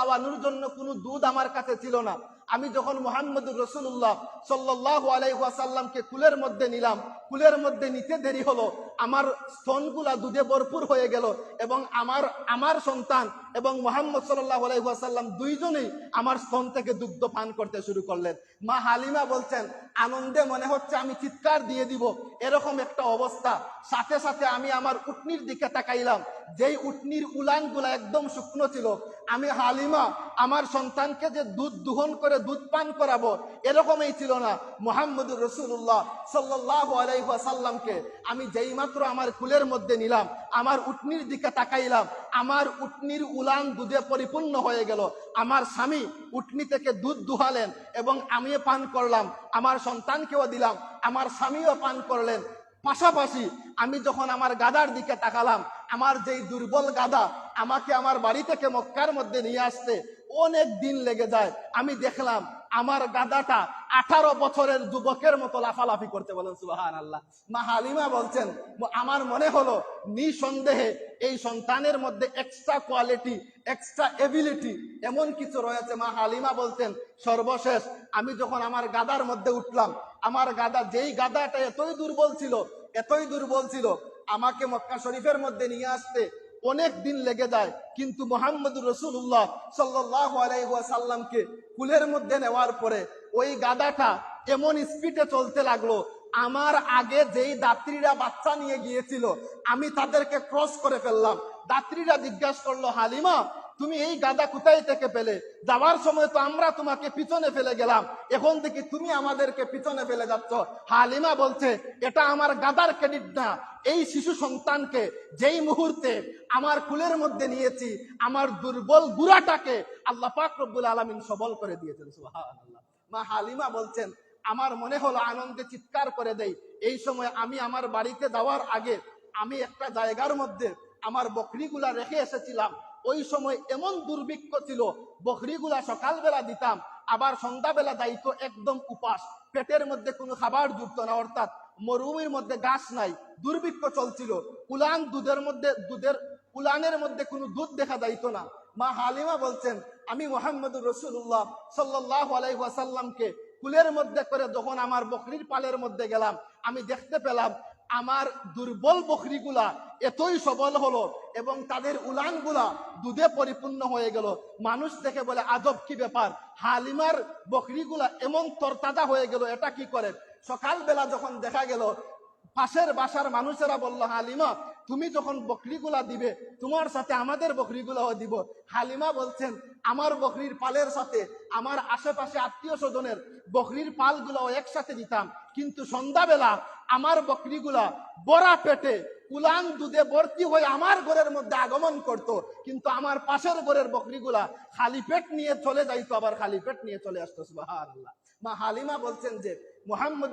খাওয়ানোর জন্য কোনো দুধ আমার কাছে ছিল না। আমি যখন মুহাম্মদুর রাসূলুল্লাহ সাল্লাল্লাহু আলাইহি ওয়াসাল্লামকে কুলের মধ্যে নিলাম, কুলের মধ্যে নিতে দেরি হলো, আমার স্তনগুলা দুধে ভরপুর হয়ে গেল এবং আমার সন্তান এবং মুহাম্মদ সাল্লাল্লাহু আলাইহি ওয়াসাল্লাম দুইজনেই আমার স্তন থেকে দুগ্ধ পান করতে শুরু করলেন। মা হালিমা বলছেন, আনন্দে মনে হচ্ছে আমি চিৎকার দিয়ে দিব, এরকম একটা অবস্থা। সাথে সাথে আমি আমার উটনির দিকে তাকাইলাম, যেই উটনির উলানগুলা একদম শুকনো ছিল। আমি হালিমা আমার সন্তানকে যে দুধ দোহন করে দুধ পান করাবো এরকমই ছিল না। মুহাম্মদুর রাসূলুল্লাহ সাল্লাল্লাহু আলাইহি ওয়াসাল্লামকে আমি যেই মাত্র আমার কুলের মধ্যে নিলাম, আমার উটনির দিকে তাকাইলাম, আমার উটনির উলান দুধে পরিপূর্ণ হয়ে গেল। আমার স্বামী উটনি থেকে দুধ দুহালেন এবং আমিও পান করলাম, আমার সন্তানকেও দিলাম, আমার স্বামীও পান করলেন। পাশাপাশি আমি যখন আমার গাদার দিকে তাকালাম, আমার যেই দুর্বল গাদা, আমাকে আমার বাড়ি থেকে মক্কার মধ্যে নিয়ে আসতে অনেক দিন লেগে যায়। আমি দেখলাম আমার গাদাটা 18 বছরের যুবকের মতো লাফালাফি করতে। বলেন সুবহানাল্লাহ। মা হালিমা বলছেন, আমার মনে হলো নিঃসন্দেহে এই সন্তানের মধ্যে এক্সট্রা কোয়ালিটি, এক্সট্রা এবিলিটি এমন কিছু রয়েছে। মা হালিমা বলছেন, সর্বশেষ আমি যখন আমার গাদার মধ্যে উঠলাম, আমার গাদা, যেই গাদাটা এতই দুর্বল ছিল, আমাকে মক্কা শরীফের মধ্যে নিয়ে আসতে অনেক দিন লেগে যায়। কিন্তু মুহাম্মদুর রাসূলুল্লাহ সাল্লাল্লাহু আলাইহি ওয়াসাল্লামকে কুলের মধ্যে নেওয়ার পরে ওই গাদাটা এমন স্পিডে চলতে লাগলো, আমার আগে যেই দাত্রীরা বাচ্চা নিয়ে গিয়েছিল আমি তাদেরকে ক্রস করে ফেললাম। দাত্রীরা জিজ্ঞাসা করলো, হালিমা তুমি এই গাদা কোথায় থেকে পেলে? যাওয়ার সময় তো আমরা তোমাকে পিছনে ফেলে গেলাম, এখন দেখি তুমি আমাদেরকে পিছনে ফেলে যাচ্ছ। হালিমা বলছে, এটা আমার গাদার ক্রেডিট না, এই শিশু সন্তানকে যেই মুহূর্তে আমার কুলের মধ্যে নিয়েছি, আমার দুর্বল গুড়াটাকে আল্লাহ পাক রব্বুল আলামিন সবল করে দিয়েছেন। সুবহানাল্লাহ। মা হালিমা বলছেন, আমার মনে হলো আনন্দে চিৎকার করে দেই। এই সময় আমি আমার বাড়িতে যাওয়ার আগে আমি একটা জায়গার মধ্যে আমার বকরিগুলা রেখে এসেছিলাম। ওই সময় এমন দুর্ভিক্ষ ছিল, বকরিগুলা সকালবেলা দিতাম, আবার সন্ধ্যাবেলা যাইতো একদম উপাস, পেটের মধ্যে কোনো খাবার জুটতো না, অর্থাৎ মরুভূমির মধ্যে ঘাস নাই, দুর্ভিক্ষ চলছিল। উলানের মধ্যে কোনো দুধ দেখা যাইতো না। মা হালিমা বলছেন, আমি মুহাম্মদুর রাসূলুল্লাহ সাল্লাল্লাহু আলাইহি ওয়াসাল্লামকে কুলের মধ্যে করে যখন আমার বকরির পালের মধ্যে গেলাম, আমি দেখতে পেলাম আমার দুর্বল বকরিগুলা এতই সবল হলো এবং তাদের উলানগুলা দুধে পরিপূর্ণ হয়ে গেল। মানুষ দেখে বলে, আজব কি ব্যাপার, হালিমার বকরিগুলা এমন তরতাজা হয়ে গেল, এটা কি করে? সকালবেলা যখন দেখা গেল, পাশের বাসার মানুষেরা বলল, হালিমা তুমি যখন বকরিগুলা দিবে তোমার সাথে আমাদের বকরিগুলাও দিব। হালিমা বলছেন, আমার বকরির পালের সাথে আমার আশেপাশে আত্মীয় স্বজনের বকরির পালগুলাও একসাথে দিতাম, কিন্তু সন্ধ্যাবেলা আমার বকরিগুলা বড়া পেটে উলান দুধে ভর্তি হয়ে আমার ঘরের মধ্যে আগমন করত, কিন্তু আমার পাশের ঘরের বকরিগুলা খালি পেট নিয়ে চলে যাইতো, আবার খালি পেট নিয়ে চলে আসতো। সুবহানাল্লাহ। মা হালিমা বলছেন যে মুহাম্মদ